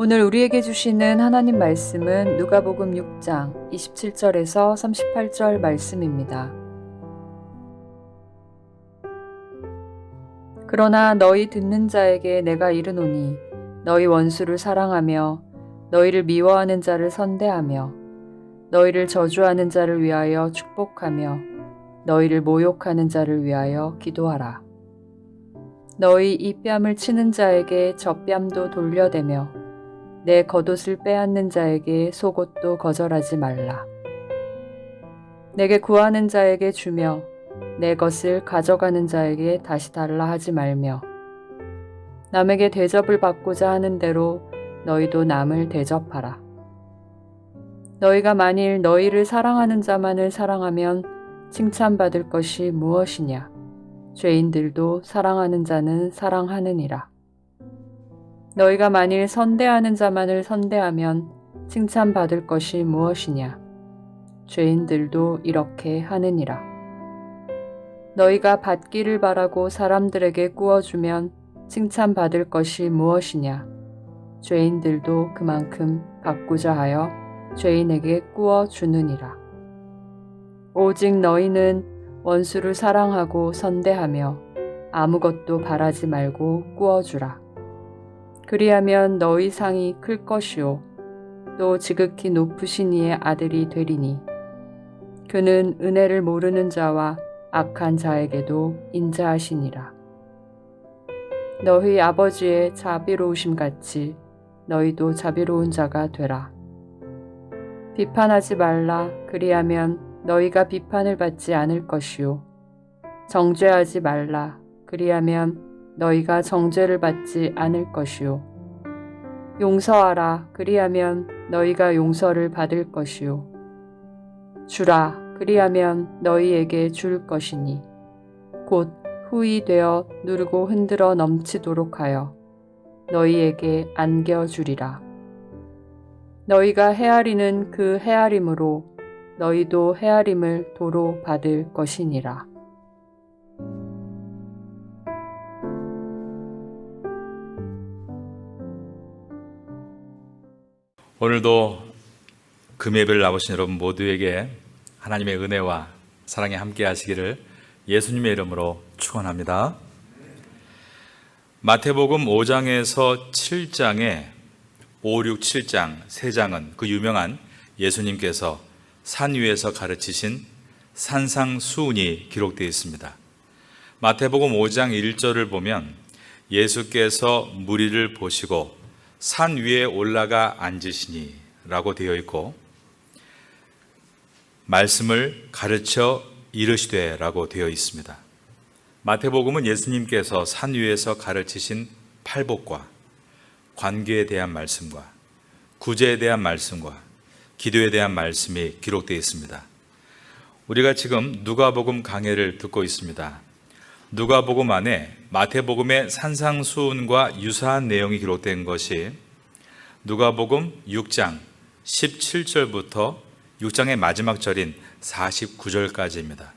오늘 우리에게 주시는 하나님 말씀은 누가복음 6장 27절에서 38절 말씀입니다. 그러나 너희 듣는 자에게 내가 이르노니 너희 원수를 사랑하며 너희를 미워하는 자를 선대하며 너희를 저주하는 자를 위하여 축복하며 너희를 모욕하는 자를 위하여 기도하라. 너희 이 뺨을 치는 자에게 저 뺨도 돌려대며 내 겉옷을 빼앗는 자에게 속옷도 거절하지 말라. 내게 구하는 자에게 주며 내 것을 가져가는 자에게 다시 달라 하지 말며 남에게 대접을 받고자 하는 대로 너희도 남을 대접하라. 너희가 만일 너희를 사랑하는 자만을 사랑하면 칭찬받을 것이 무엇이냐? 죄인들도 사랑하는 자는 사랑하느니라. 너희가 만일 선대하는 자만을 선대하면 칭찬받을 것이 무엇이냐? 죄인들도 이렇게 하느니라. 너희가 받기를 바라고 사람들에게 꾸어주면 칭찬받을 것이 무엇이냐? 죄인들도 그만큼 받고자 하여 죄인에게 꾸어주느니라. 오직 너희는 원수를 사랑하고 선대하며 아무것도 바라지 말고 꾸어주라. 그리하면 너희 상이 클 것이요 또 지극히 높으신 이의 아들이 되리니 그는 은혜를 모르는 자와 악한 자에게도 인자하시니라. 너희 아버지의 자비로우심 같이 너희도 자비로운 자가 되라. 비판하지 말라. 그리하면 너희가 비판을 받지 않을 것이요 정죄하지 말라. 그리하면 너희가 정죄를 받지 않을 것이요 용서하라. 그리하면 너희가 용서를 받을 것이요 주라. 그리하면 너희에게 줄 것이니 곧 후히 되어 누르고 흔들어 넘치도록 하여 너희에게 안겨주리라. 너희가 헤아리는 그 헤아림으로 너희도 헤아림을 도로 받을 것이니라. 오늘도 금예배를 나오신 여러분 모두에게 하나님의 은혜와 사랑이 함께 하시기를 예수님의 이름으로 축원합니다. 마태복음 5장에서 7장에 5, 6, 7장 세 장은 그 유명한 예수님께서 산 위에서 가르치신 산상수훈이 기록되어 있습니다. 마태복음 5장 1절을 보면 예수께서 무리를 보시고 산 위에 올라가 앉으시니 라고 되어 있고 말씀을 가르쳐 이르시되 라고 되어 있습니다. 마태복음은 예수님께서 산 위에서 가르치신 팔복과 관계에 대한 말씀과 구제에 대한 말씀과 기도에 대한 말씀이 기록되어 있습니다. 우리가 지금 누가복음 강해를 듣고 있습니다. 누가복음 안에 마태복음의 산상수훈과 유사한 내용이 기록된 것이 누가복음 6장 17절부터 6장의 마지막 절인 49절까지입니다.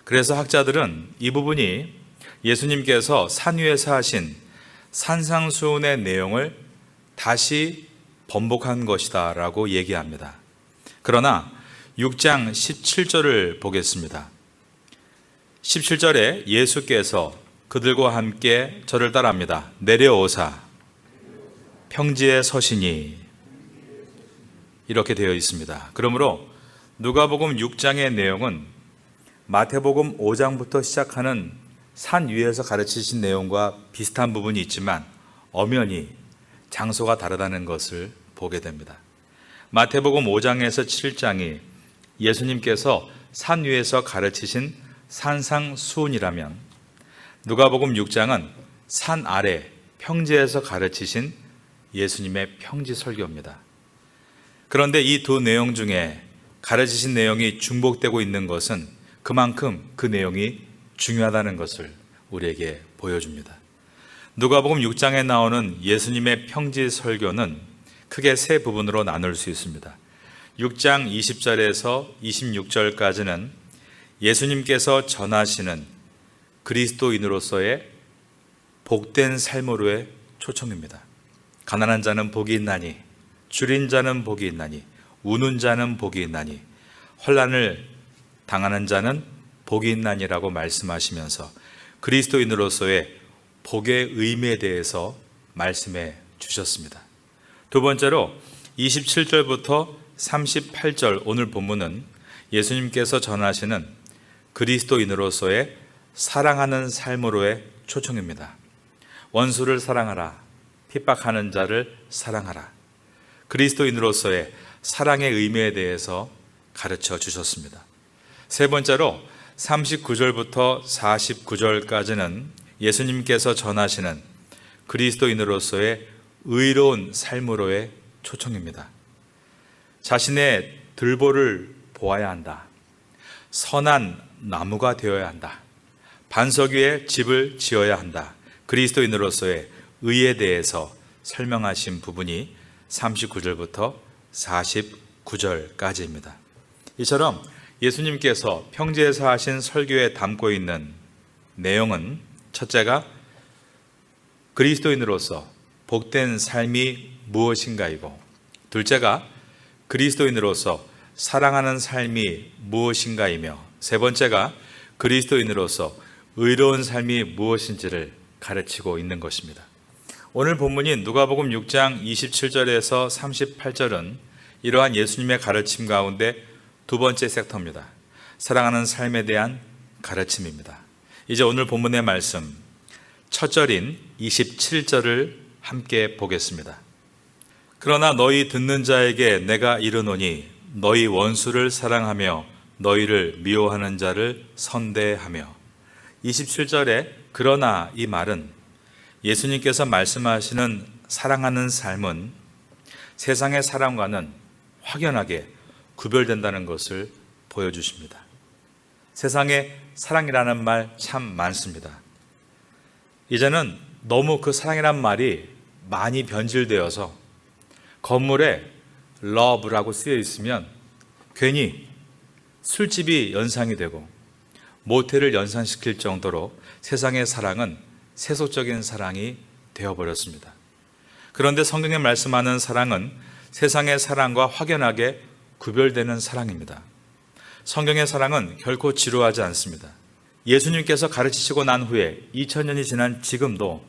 그래서 학자들은 이 부분이 예수님께서 산 위에서 하신 산상수훈의 내용을 다시 번복한 것이다 라고 얘기합니다. 그러나 6장 17절을 보겠습니다. 17절에 예수께서 그들과 함께 저를 따라합니다. 내려오사 평지에 서시니 이렇게 되어 있습니다. 그러므로 누가복음 6장의 내용은 마태복음 5장부터 시작하는 산 위에서 가르치신 내용과 비슷한 부분이 있지만 엄연히 장소가 다르다는 것을 보게 됩니다. 마태복음 5장에서 7장이 예수님께서 산 위에서 가르치신 산상수훈이라면 누가복음 6장은 산 아래 평지에서 가르치신 예수님의 평지 설교입니다. 그런데 이 두 내용 중에 가르치신 내용이 중복되고 있는 것은 그만큼 그 내용이 중요하다는 것을 우리에게 보여줍니다. 누가복음 6장에 나오는 예수님의 평지 설교는 크게 세 부분으로 나눌 수 있습니다. 6장 20절에서 26절까지는 예수님께서 전하시는 그리스도인으로서의 복된 삶으로의 초청입니다. 가난한 자는 복이 있나니, 줄인 자는 복이 있나니, 우는 자는 복이 있나니, 환난을 당하는 자는 복이 있나니라고 말씀하시면서 그리스도인으로서의 복의 의미에 대해서 말씀해 주셨습니다. 두 번째로 27절부터 38절 오늘 본문은 예수님께서 전하시는 그리스도인으로서의 사랑하는 삶으로의 초청입니다. 원수를 사랑하라. 핍박하는 자를 사랑하라. 그리스도인으로서의 사랑의 의미에 대해서 가르쳐 주셨습니다. 세 번째로 39절부터 49절까지는 예수님께서 전하시는 그리스도인으로서의 의로운 삶으로의 초청입니다. 자신의 들보를 보아야 한다. 선한 나무가 되어야 한다. 반석 위에 집을 지어야 한다. 그리스도인으로서의 의에 대해서 설명하신 부분이 39절부터 49절까지입니다. 이처럼 예수님께서 평지에서 하신 설교에 담고 있는 내용은 첫째가 그리스도인으로서 복된 삶이 무엇인가이고, 둘째가 그리스도인으로서 사랑하는 삶이 무엇인가이며, 세 번째가 그리스도인으로서 의로운 삶이 무엇인지를 가르치고 있는 것입니다. 오늘 본문인 누가복음 6장 27절에서 38절은 이러한 예수님의 가르침 가운데 두 번째 섹터입니다. 사랑하는 삶에 대한 가르침입니다. 이제 오늘 본문의 말씀 첫 절인 27절을 함께 보겠습니다. 그러나 너희 듣는 자에게 내가 이르노니 너희 원수를 사랑하며 너희를 미워하는 자를 선대하며. 27절에 그러나 이 말은 예수님께서 말씀하시는 사랑하는 삶은 세상의 사랑과는 확연하게 구별된다는 것을 보여주십니다. 세상에 사랑이라는 말 참 많습니다. 이제는 너무 그 사랑이란 말이 많이 변질되어서 건물에 love라고 쓰여 있으면 괜히 술집이 연상이 되고 모텔을 연상시킬 정도로 세상의 사랑은 세속적인 사랑이 되어버렸습니다. 그런데 성경에 말씀하는 사랑은 세상의 사랑과 확연하게 구별되는 사랑입니다. 성경의 사랑은 결코 지루하지 않습니다. 예수님께서 가르치시고 난 후에 2000년이 지난 지금도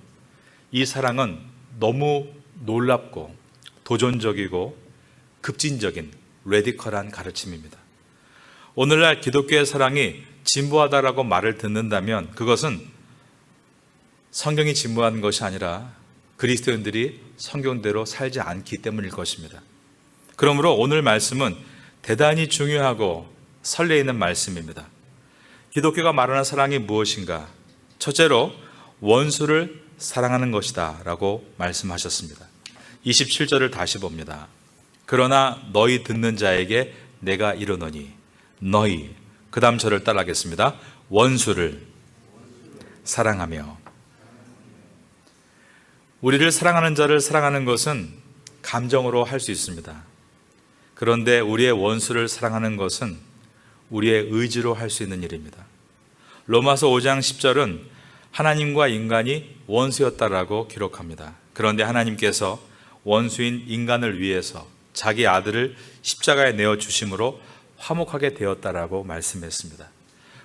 이 사랑은 너무 놀랍고 도전적이고 급진적인 레디컬한 가르침입니다. 오늘날 기독교의 사랑이 진부하다라고 말을 듣는다면 그것은 성경이 진부한 것이 아니라 그리스도인들이 성경대로 살지 않기 때문일 것입니다. 그러므로 오늘 말씀은 대단히 중요하고 설레이는 말씀입니다. 기독교가 말하는 사랑이 무엇인가? 첫째로 원수를 사랑하는 것이다 라고 말씀하셨습니다. 27절을 다시 봅니다. 그러나 너희 듣는 자에게 내가 이르노니 너희, 그 다음 절을 따라하겠습니다. 원수를 사랑하며. 우리를 사랑하는 자를 사랑하는 것은 감정으로 할 수 있습니다. 그런데 우리의 원수를 사랑하는 것은 우리의 의지로 할 수 있는 일입니다. 로마서 5장 10절은 하나님과 인간이 원수였다라고 기록합니다. 그런데 하나님께서 원수인 인간을 위해서 자기 아들을 십자가에 내어 주심으로 화목하게 되었다라고 말씀했습니다.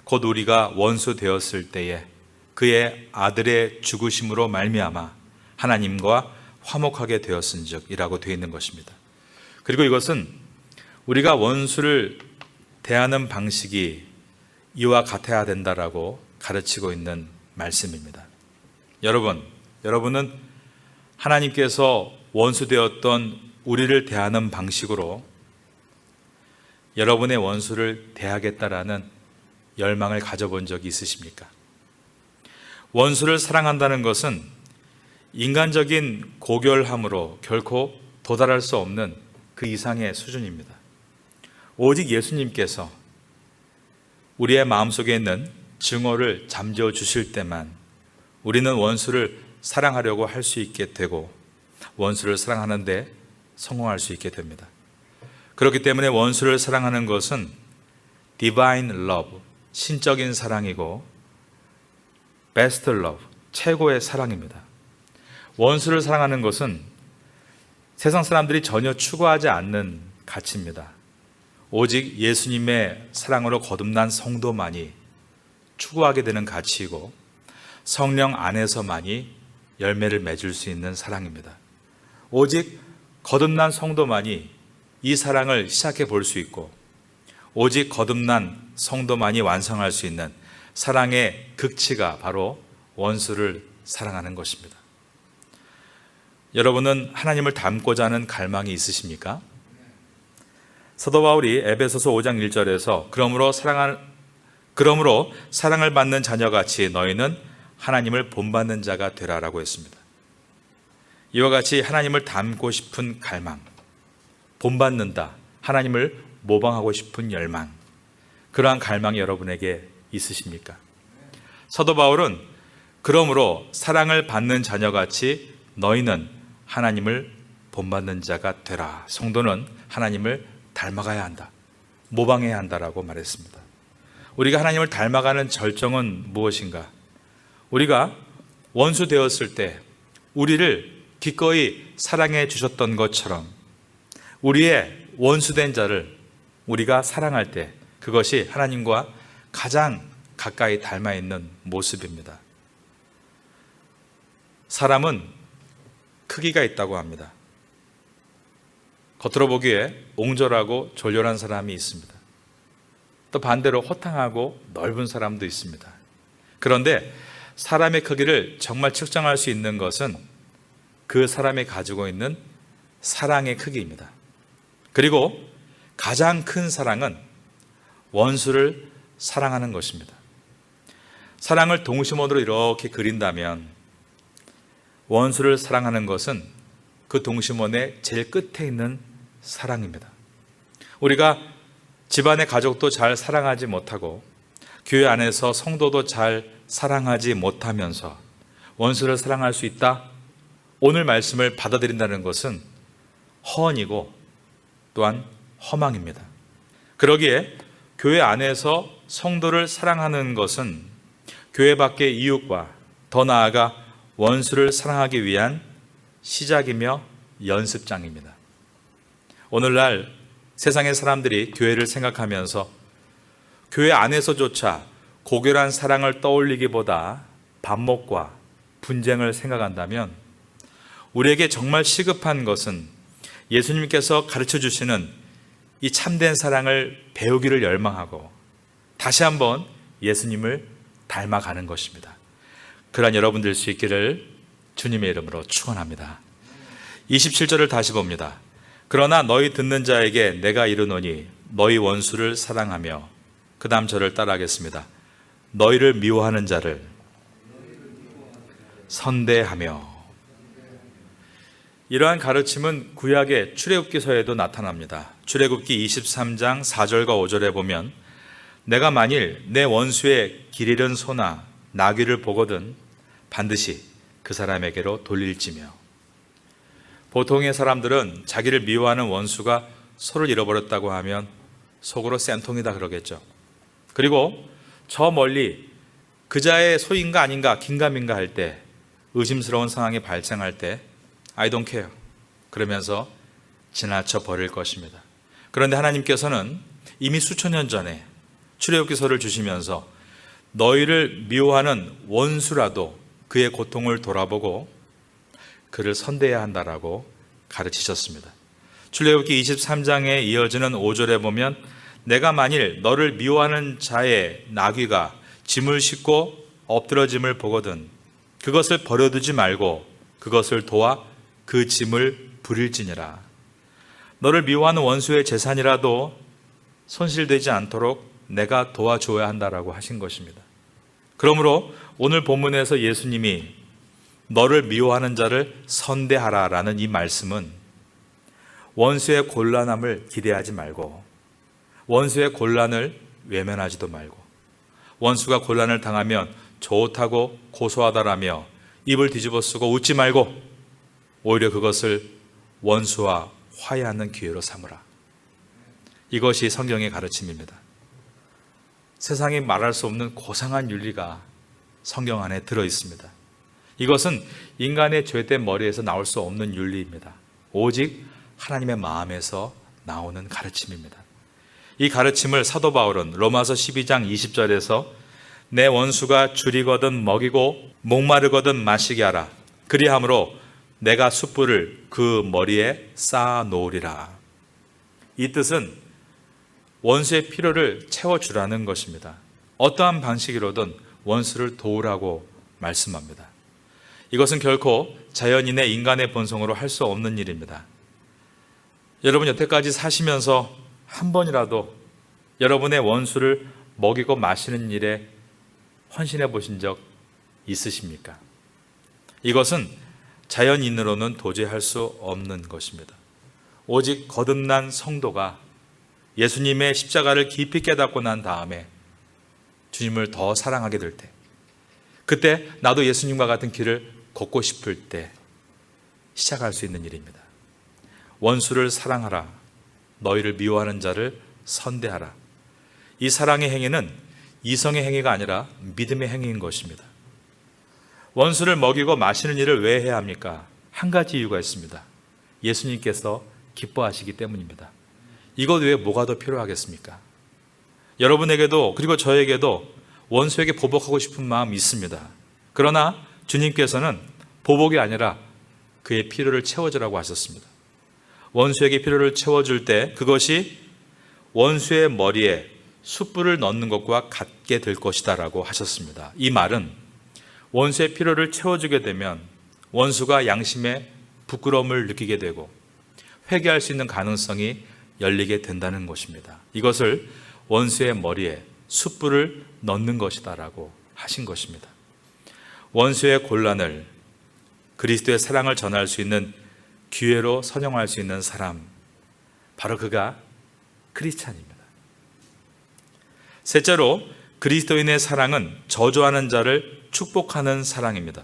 곧 우리가 원수 되었을 때에 그의 아들의 죽으심으로 말미암아 하나님과 화목하게 되었은즉이라고 되어 있는 것입니다. 그리고 이것은 우리가 원수를 대하는 방식이 이와 같아야 된다라고 가르치고 있는 말씀입니다. 여러분은 하나님께서 원수 되었던 우리를 대하는 방식으로 여러분의 원수를 대하겠다라는 열망을 가져본 적이 있으십니까? 원수를 사랑한다는 것은 인간적인 고결함으로 결코 도달할 수 없는 그 이상의 수준입니다. 오직 예수님께서 우리의 마음속에 있는 증오를 잠재워 주실 때만 우리는 원수를 사랑하려고 할 수 있게 되고 원수를 사랑하는데 성공할 수 있게 됩니다. 그렇기 때문에 원수를 사랑하는 것은 divine love, 신적인 사랑이고 best love, 최고의 사랑입니다. 원수를 사랑하는 것은 세상 사람들이 전혀 추구하지 않는 가치입니다. 오직 예수님의 사랑으로 거듭난 성도만이 추구하게 되는 가치이고 성령 안에서만이 열매를 맺을 수 있는 사랑입니다. 오직 거듭난 성도만이 이 사랑을 시작해 볼 수 있고 오직 거듭난 성도만이 완성할 수 있는 사랑의 극치가 바로 원수를 사랑하는 것입니다. 여러분은 하나님을 닮고자 하는 갈망이 있으십니까? 사도 바울이 에베소서 5장 1절에서 그러므로 사랑을 받는 자녀같이 너희는 하나님을 본받는 자가 되라라고 했습니다. 이와 같이 하나님을 닮고 싶은 갈망, 본받는다, 하나님을 모방하고 싶은 열망, 그러한 갈망이 여러분에게 있으십니까? 사도 바울은 그러므로 사랑을 받는 자녀같이 너희는 하나님을 본받는 자가 되라. 성도는 하나님을 닮아가야 한다, 모방해야 한다라고 말했습니다. 우리가 하나님을 닮아가는 절정은 무엇인가? 우리가 원수 되었을 때 우리를 기꺼이 사랑해 주셨던 것처럼 우리의 원수된 자를 우리가 사랑할 때 그것이 하나님과 가장 가까이 닮아 있는 모습입니다. 사람은 크기가 있다고 합니다. 겉으로 보기에 옹졸하고 졸렬한 사람이 있습니다. 또 반대로 호탕하고 넓은 사람도 있습니다. 그런데 사람의 크기를 정말 측정할 수 있는 것은 그 사람이 가지고 있는 사랑의 크기입니다. 그리고 가장 큰 사랑은 원수를 사랑하는 것입니다. 사랑을 동심원으로 이렇게 그린다면 원수를 사랑하는 것은 그 동심원의 제일 끝에 있는 사랑입니다. 우리가 집안의 가족도 잘 사랑하지 못하고 교회 안에서 성도도 잘 사랑하지 못하면서 원수를 사랑할 수 있다? 오늘 말씀을 받아들인다는 것은 허언이고 또한 허망입니다. 그러기에 교회 안에서 성도를 사랑하는 것은 교회 밖의 이웃과 더 나아가 원수를 사랑하기 위한 시작이며 연습장입니다. 오늘날 세상의 사람들이 교회를 생각하면서 교회 안에서조차 고결한 사랑을 떠올리기보다 반목과 분쟁을 생각한다면 우리에게 정말 시급한 것은 예수님께서 가르쳐 주시는 이 참된 사랑을 배우기를 열망하고 다시 한번 예수님을 닮아가는 것입니다. 그러한 여러분 될 수 있기를 주님의 이름으로 축원합니다. 27절을 다시 봅니다. 그러나 너희 듣는 자에게 내가 이르노니 너희 원수를 사랑하며, 그 다음 절을 따라하겠습니다. 너희를 미워하는 자를 선대하며. 이러한 가르침은 구약의 출애굽기서에도 나타납니다. 출애굽기 23장 4절과 5절에 보면 내가 만일 내 원수의 길 잃은 소나 나귀를 보거든 반드시 그 사람에게로 돌릴지며. 보통의 사람들은 자기를 미워하는 원수가 소를 잃어버렸다고 하면 속으로 쌤통이다 그러겠죠. 그리고 저 멀리 그자의 소인가 아닌가 긴가민가 할 때, 의심스러운 상황이 발생할 때 I don't care 그러면서 지나쳐 버릴 것입니다. 그런데 하나님께서는 이미 수천 년 전에 출애굽기서를 주시면서 너희를 미워하는 원수라도 그의 고통을 돌아보고 그를 선대해야 한다라고 가르치셨습니다. 출애굽기 23장에 이어지는 5절에 보면 내가 만일 너를 미워하는 자의 나귀가 짐을 싣고 엎드러짐을 보거든 그것을 버려두지 말고 그것을 도와 그 짐을 부릴지니라. 너를 미워하는 원수의 재산이라도 손실되지 않도록 내가 도와줘야 한다라고 하신 것입니다. 그러므로 오늘 본문에서 예수님이 너를 미워하는 자를 선대하라라는 이 말씀은 원수의 곤란함을 기대하지 말고 원수의 곤란을 외면하지도 말고 원수가 곤란을 당하면 좋다고 고소하다라며 입을 뒤집어 쓰고 웃지 말고 오히려 그것을 원수와 화해하는 기회로 삼으라. 이것이 성경의 가르침입니다. 세상이 말할 수 없는 고상한 윤리가 성경 안에 들어 있습니다. 이것은 인간의 죄된 머리에서 나올 수 없는 윤리입니다. 오직 하나님의 마음에서 나오는 가르침입니다. 이 가르침을 사도 바울은 로마서 12장 20절에서 내 원수가 줄이거든 먹이고 목마르거든 마시게 하라. 그리함으로 내가 숯불을 그 머리에 쌓아 놓으리라. 이 뜻은 원수의 필요를 채워주라는 것입니다. 어떠한 방식으로든 원수를 도우라고 말씀합니다. 이것은 결코 자연인의 인간의 본성으로 할 수 없는 일입니다. 여러분 여태까지 사시면서 한 번이라도 여러분의 원수를 먹이고 마시는 일에 헌신해 보신 적 있으십니까? 이것은 자연인으로는 도저히 할 수 없는 것입니다. 오직 거듭난 성도가 예수님의 십자가를 깊이 깨닫고 난 다음에 주님을 더 사랑하게 될 때, 그때 나도 예수님과 같은 길을 걷고 싶을 때 시작할 수 있는 일입니다. 원수를 사랑하라. 너희를 미워하는 자를 선대하라. 이 사랑의 행위는 이성의 행위가 아니라 믿음의 행위인 것입니다. 원수를 먹이고 마시는 일을 왜 해야 합니까? 한 가지 이유가 있습니다. 예수님께서 기뻐하시기 때문입니다. 이것 외에 뭐가 더 필요하겠습니까? 여러분에게도 그리고 저에게도 원수에게 보복하고 싶은 마음이 있습니다. 그러나 주님께서는 보복이 아니라 그의 필요를 채워주라고 하셨습니다. 원수에게 필요를 채워줄 때 그것이 원수의 머리에 숯불을 넣는 것과 같게 될 것이다 라고 하셨습니다. 이 말은 원수의 필요를 채워주게 되면 원수가 양심에 부끄러움을 느끼게 되고 회개할 수 있는 가능성이 열리게 된다는 것입니다. 이것을 원수의 머리에 숯불을 넣는 것이다 라고 하신 것입니다. 원수의 곤란을 그리스도의 사랑을 전할 수 있는 기회로 선용할 수 있는 사람, 바로 그가 크리스찬입니다. 셋째로 그리스도인의 사랑은 저주하는 자를 축복하는 사랑입니다.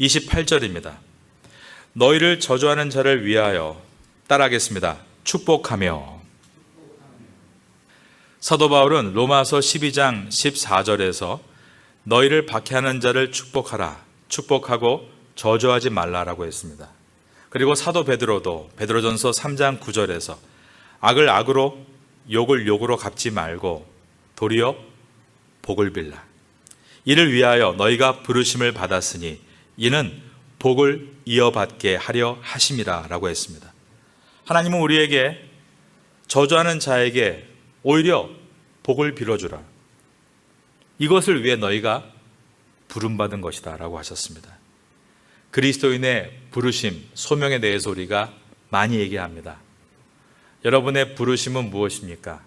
28절입니다. 너희를 저주하는 자를 위하여 따라하겠습니다. 축복하며. 사도 바울은 로마서 12장 14절에서 너희를 박해하는 자를 축복하라, 축복하고 저주하지 말라라고 했습니다. 그리고 사도 베드로도 베드로전서 3장 9절에서 악을 악으로 욕을 욕으로 갚지 말고 도리어 복을 빌라. 이를 위하여 너희가 부르심을 받았으니 이는 복을 이어받게 하려 하심이라 라고 했습니다. 하나님은 우리에게 저주하는 자에게 오히려 복을 빌어주라. 이것을 위해 너희가 부름받은 것이다 라고 하셨습니다. 그리스도인의 부르심, 소명에 대해서 우리가 많이 얘기합니다. 여러분의 부르심은 무엇입니까?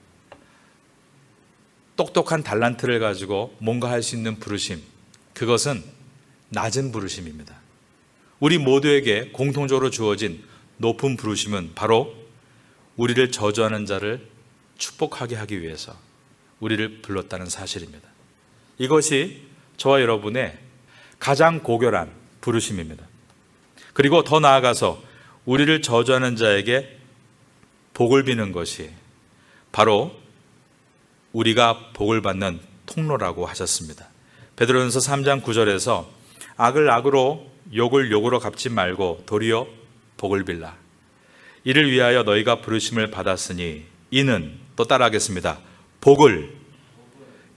똑똑한 달란트를 가지고 뭔가 할 수 있는 부르심, 그것은 낮은 부르심입니다. 우리 모두에게 공통적으로 주어진 높은 부르심은 바로 우리를 저주하는 자를 축복하게 하기 위해서 우리를 불렀다는 사실입니다. 이것이 저와 여러분의 가장 고결한 부르심입니다. 그리고 더 나아가서 우리를 저주하는 자에게 복을 비는 것이 바로 우리가 복을 받는 통로라고 하셨습니다. 베드로전서 3장 9절에서 악을 악으로 욕을 욕으로 갚지 말고 도리어 복을 빌라. 이를 위하여 너희가 부르심을 받았으니 이는, 또 따라하겠습니다, 복을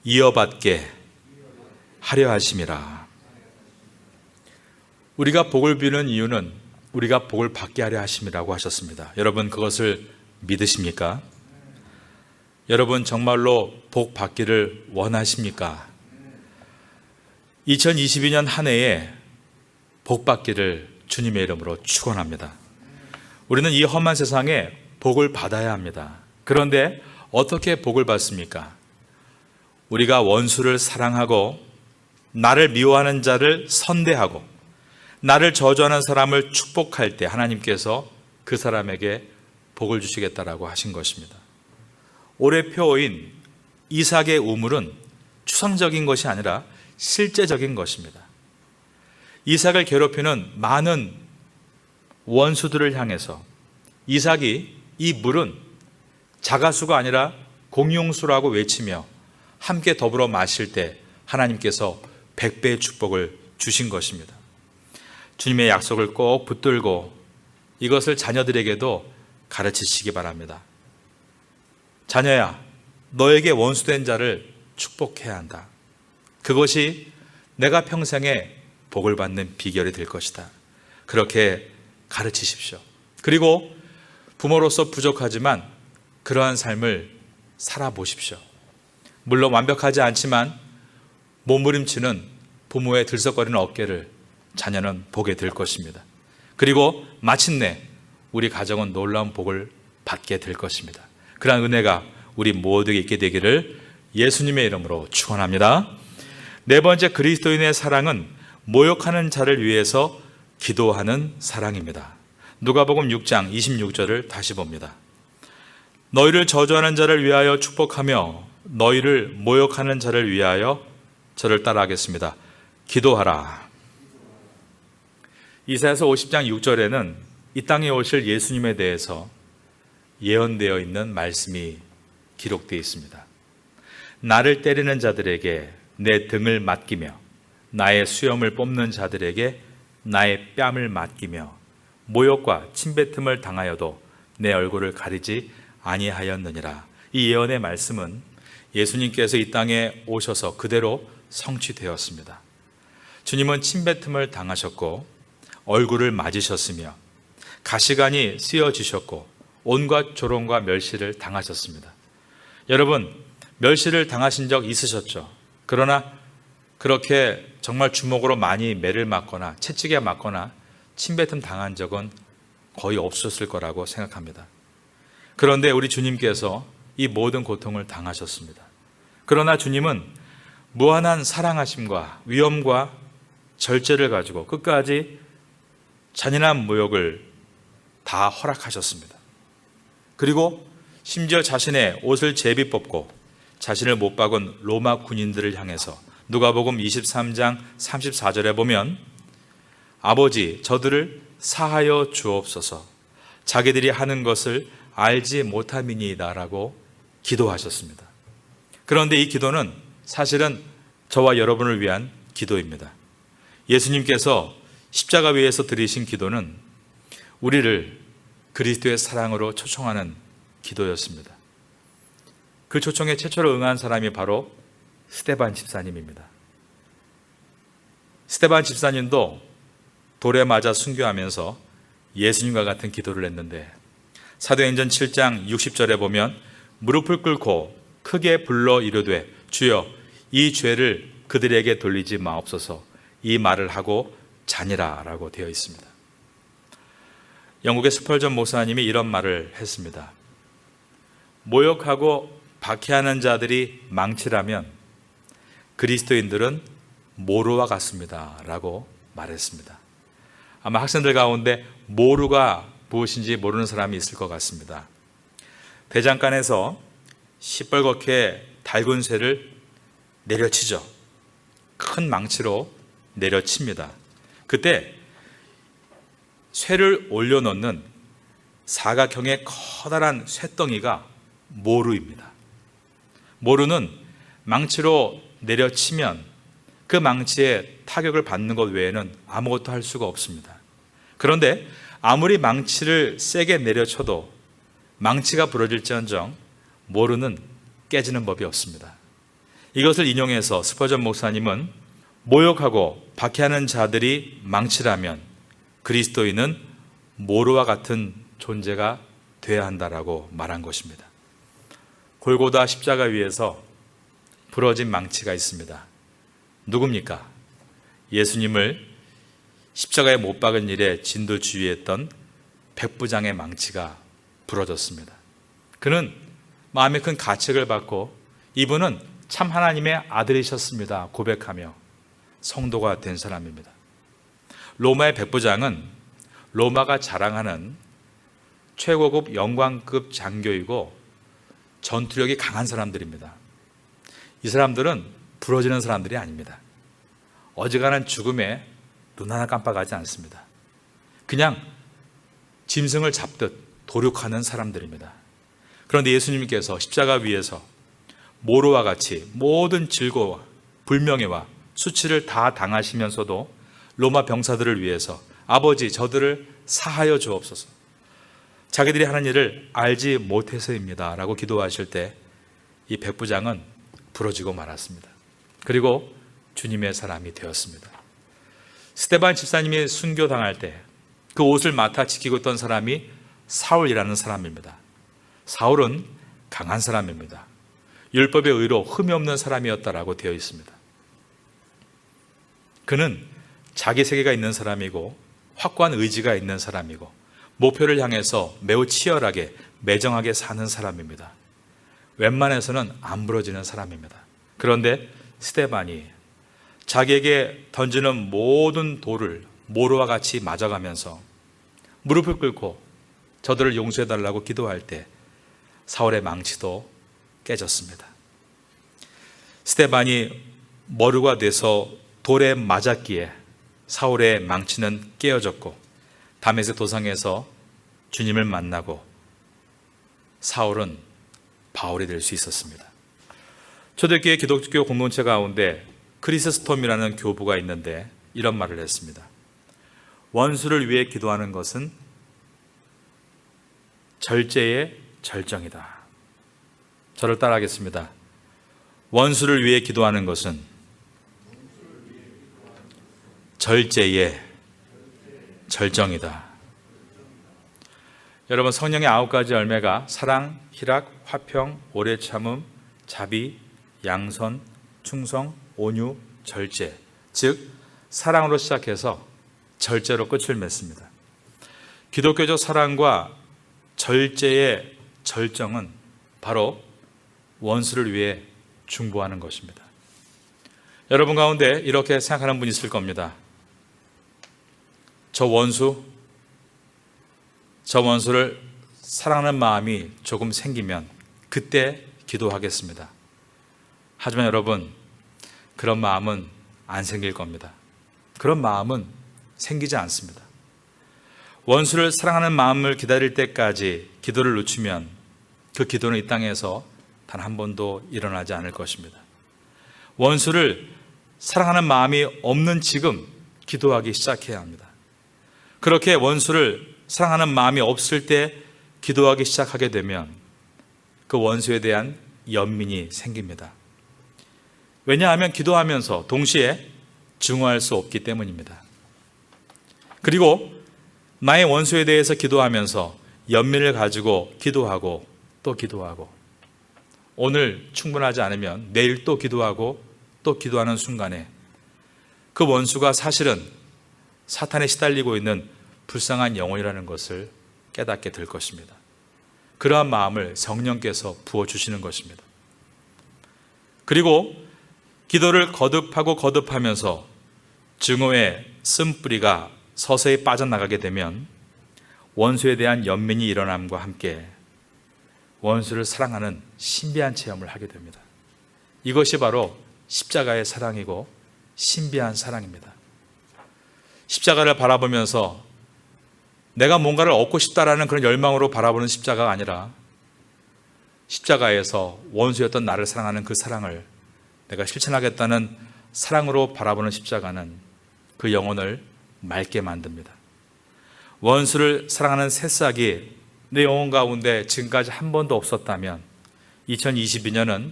이어받게 하려 하심이라. 우리가 복을 비는 이유는 우리가 복을 받게 하려 하심이라고 하셨습니다. 여러분 그것을 믿으십니까? 여러분 정말로 복 받기를 원하십니까? 2022년 한 해에 복 받기를 주님의 이름으로 축원합니다. 우리는 이 험한 세상에 복을 받아야 합니다. 그런데 어떻게 복을 받습니까? 우리가 원수를 사랑하고 나를 미워하는 자를 선대하고 나를 저주하는 사람을 축복할 때 하나님께서 그 사람에게 복을 주시겠다라고 하신 것입니다. 올해 표어인 이삭의 우물은 추상적인 것이 아니라 실제적인 것입니다. 이삭을 괴롭히는 많은 원수들을 향해서 이삭이 이 물은 자가수가 아니라 공용수라고 외치며 함께 더불어 마실 때 하나님께서 100배의 축복을 주신 것입니다. 주님의 약속을 꼭 붙들고 이것을 자녀들에게도 가르치시기 바랍니다. 자녀야, 너에게 원수된 자를 축복해야 한다. 그것이 내가 평생에 복을 받는 비결이 될 것이다. 그렇게 가르치십시오. 그리고 부모로서 부족하지만 그러한 삶을 살아보십시오. 물론 완벽하지 않지만 몸부림치는 부모의 들썩거리는 어깨를 자녀는 보게 될 것입니다. 그리고 마침내 우리 가정은 놀라운 복을 받게 될 것입니다. 그러한 은혜가 우리 모두에게 있게 되기를 예수님의 이름으로 축원합니다. 네 번째, 그리스도인의 사랑은 모욕하는 자를 위해서 기도하는 사랑입니다. 누가복음 6장 26절을 다시 봅니다. 너희를 저주하는 자를 위하여 축복하며 너희를 모욕하는 자를 위하여 저를 따라하겠습니다. 기도하라. 이사야서 50장 6절에는 이 땅에 오실 예수님에 대해서 예언되어 있는 말씀이 기록되어 있습니다. 나를 때리는 자들에게 내 등을 맡기며 나의 수염을 뽑는 자들에게 나의 뺨을 맡기며 모욕과 침뱉음을 당하여도 내 얼굴을 가리지 아니하였느니라. 이 예언의 말씀은 예수님께서 이 땅에 오셔서 그대로 성취되었습니다. 주님은 침뱉음을 당하셨고 얼굴을 맞으셨으며 가시관이 쓰여지셨고 온갖 조롱과 멸시를 당하셨습니다. 여러분, 멸시를 당하신 적 있으셨죠? 그러나 그렇게 정말 주먹으로 많이 매를 맞거나 채찍에 맞거나 침뱉음 당한 적은 거의 없었을 거라고 생각합니다. 그런데 우리 주님께서 이 모든 고통을 당하셨습니다. 그러나 주님은 무한한 사랑하심과 위엄과 절제를 가지고 끝까지 잔인한 모욕을 다 허락하셨습니다. 그리고 심지어 자신의 옷을 제비 뽑고 자신을 못 박은 로마 군인들을 향해서 누가복음 23장 34절에 보면 아버지, 저들을 사하여 주옵소서, 자기들이 하는 것을 알지 못함이니이다라고 기도하셨습니다. 그런데 이 기도는 사실은 저와 여러분을 위한 기도입니다. 예수님께서 십자가 위에서 드리신 기도는 우리를 그리스도의 사랑으로 초청하는 기도였습니다. 그 초청에 최초로 응한 사람이 바로 스데반 집사님입니다. 스데반 집사님도 돌에 맞아 순교하면서 예수님과 같은 기도를 했는데 사도행전 7장 60절에 보면 무릎을 꿇고 크게 불러 이르되 주여 이 죄를 그들에게 돌리지 마옵소서, 이 말을 하고 자니라 라고 되어 있습니다. 영국의 스펄전 목사님이 이런 말을 했습니다. 모욕하고 박해하는 자들이 망치라면 그리스도인들은 모루와 같습니다 라고 말했습니다. 아마 학생들 가운데 모루가 무엇인지 모르는 사람이 있을 것 같습니다. 대장간에서 시뻘겋게 달군 쇠를 내려치죠. 큰 망치로 내려칩니다. 그때 쇠를 올려놓는 사각형의 커다란 쇠덩이가 모루입니다. 모루는 망치로 내려치면 그 망치에 타격을 받는 것 외에는 아무것도 할 수가 없습니다. 그런데 아무리 망치를 세게 내려쳐도 망치가 부러질지언정 모루는 깨지는 법이 없습니다. 이것을 인용해서 스퍼전 목사님은 모욕하고 박해하는 자들이 망치라면 그리스도인은 모루와 같은 존재가 되어야 한다라고 말한 것입니다. 골고다 십자가 위에서 부러진 망치가 있습니다. 누굽니까? 예수님을 십자가에 못 박은 일에 진돌주의했던 백부장의 망치가 부러졌습니다. 그는 마음에 큰 가책을 받고 이분은 참 하나님의 아들이셨습니다 고백하며 성도가 된 사람입니다. 로마의 백부장은 로마가 자랑하는 최고급 영광급 장교이고 전투력이 강한 사람들입니다. 이 사람들은 부러지는 사람들이 아닙니다. 어지간한 죽음에 눈 하나 깜빡하지 않습니다. 그냥 짐승을 잡듯 도륙하는 사람들입니다. 그런데 예수님께서 십자가 위에서 모루와 같이 모든 질고와 불명예와 수치를 다 당하시면서도 로마 병사들을 위해서 아버지, 저들을 사하여 주옵소서. 자기들이 하는 일을 알지 못해서입니다 라고 기도하실 때 이 백부장은 부러지고 말았습니다. 그리고 주님의 사람이 되었습니다. 스데반 집사님이 순교당할 때 그 옷을 맡아 지키고 있던 사람이 사울이라는 사람입니다. 사울은 강한 사람입니다. 율법의 의로 흠이 없는 사람이었다라고 되어 있습니다. 그는 자기 세계가 있는 사람이고 확고한 의지가 있는 사람이고 목표를 향해서 매우 치열하게 매정하게 사는 사람입니다. 웬만해서는 안 부러지는 사람입니다. 그런데 스데반이 자기에게 던지는 모든 돌을 모로와 같이 맞아가면서 무릎을 꿇고 저들을 용서해달라고 기도할 때 사울의 망치도 깨졌습니다. 스데반이 머루가 돼서 돌에 맞았기에 사울의 망치는 깨어졌고 다메섹 도상에서 주님을 만나고 사울은 바울이 될 수 있었습니다. 초대교회 기독교 공동체 가운데 크리스스톰이라는 교부가 있는데 이런 말을 했습니다. 원수를 위해 기도하는 것은 절제의 절정이다. 저를 따라하겠습니다. 원수를 위해 기도하는 것은 절제의 절정이다. 여러분, 성령의 9가지 열매가 사랑, 희락, 화평, 오래 참음, 자비, 양선, 충성, 온유, 절제, 즉 사랑으로 시작해서 절제로 끝을 맺습니다. 기독교적 사랑과 절제의 절정은 바로 원수를 위해 중보하는 것입니다. 여러분 가운데 이렇게 생각하는 분이 있을 겁니다. 저 원수를 사랑하는 마음이 조금 생기면 그때 기도하겠습니다. 하지만 여러분, 그런 마음은 안 생길 겁니다. 그런 마음은 생기지 않습니다. 원수를 사랑하는 마음을 기다릴 때까지 기도를 늦추면 그 기도는 이 땅에서 단 한 번도 일어나지 않을 것입니다. 원수를 사랑하는 마음이 없는 지금 기도하기 시작해야 합니다. 그렇게 원수를 사랑하는 마음이 없을 때 기도하기 시작하게 되면 그 원수에 대한 연민이 생깁니다. 왜냐하면 기도하면서 동시에 증오할 수 없기 때문입니다. 그리고 나의 원수에 대해서 기도하면서 연민을 가지고 기도하고 또 기도하고 오늘 충분하지 않으면 내일 또 기도하고 또 기도하는 순간에 그 원수가 사실은 사탄에 시달리고 있는 불쌍한 영혼이라는 것을 깨닫게 될 것입니다. 그러한 마음을 성령께서 부어주시는 것입니다. 그리고 기도를 거듭하면서 증오의 쓴뿌리가 서서히 빠져나가게 되면 원수에 대한 연민이 일어남과 함께 원수를 사랑하는 신비한 체험을 하게 됩니다. 이것이 바로 십자가의 사랑이고 신비한 사랑입니다. 십자가를 바라보면서 내가 뭔가를 얻고 싶다라는 그런 열망으로 바라보는 십자가가 아니라 십자가에서 원수였던 나를 사랑하는 그 사랑을 내가 실천하겠다는 사랑으로 바라보는 십자가는 그 영혼을 맑게 만듭니다. 원수를 사랑하는 새싹이 내 영혼 가운데 지금까지 한 번도 없었다면 2022년은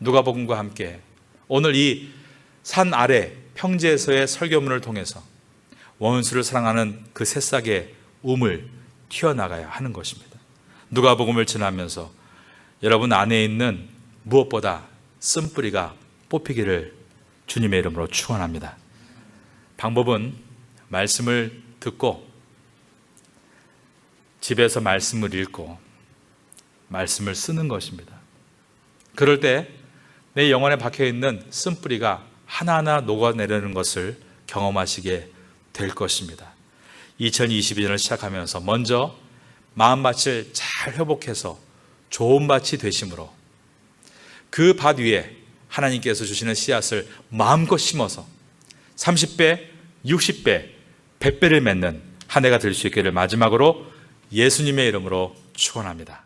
누가복음과 함께 오늘 이 산 아래 평지에서의 설교문을 통해서 원수를 사랑하는 그 새싹의 움을 튀어나가야 하는 것입니다. 누가복음을 지나면서 여러분 안에 있는 무엇보다 쓴뿌리가 뽑히기를 주님의 이름으로 축원합니다. 방법은 말씀을 듣고 집에서 말씀을 읽고 말씀을 쓰는 것입니다. 그럴 때 내 영혼에 박혀있는 쓴뿌리가 하나하나 녹아내리는 것을 경험하시게 될 것입니다. 2022년을 시작하면서 먼저 마음밭을 잘 회복해서 좋은 밭이 되심으로 그 밭 위에 하나님께서 주시는 씨앗을 마음껏 심어서 30배, 60배, 100배를 맺는 한 해가 될 수 있기를 마지막으로 예수님의 이름으로 축원합니다.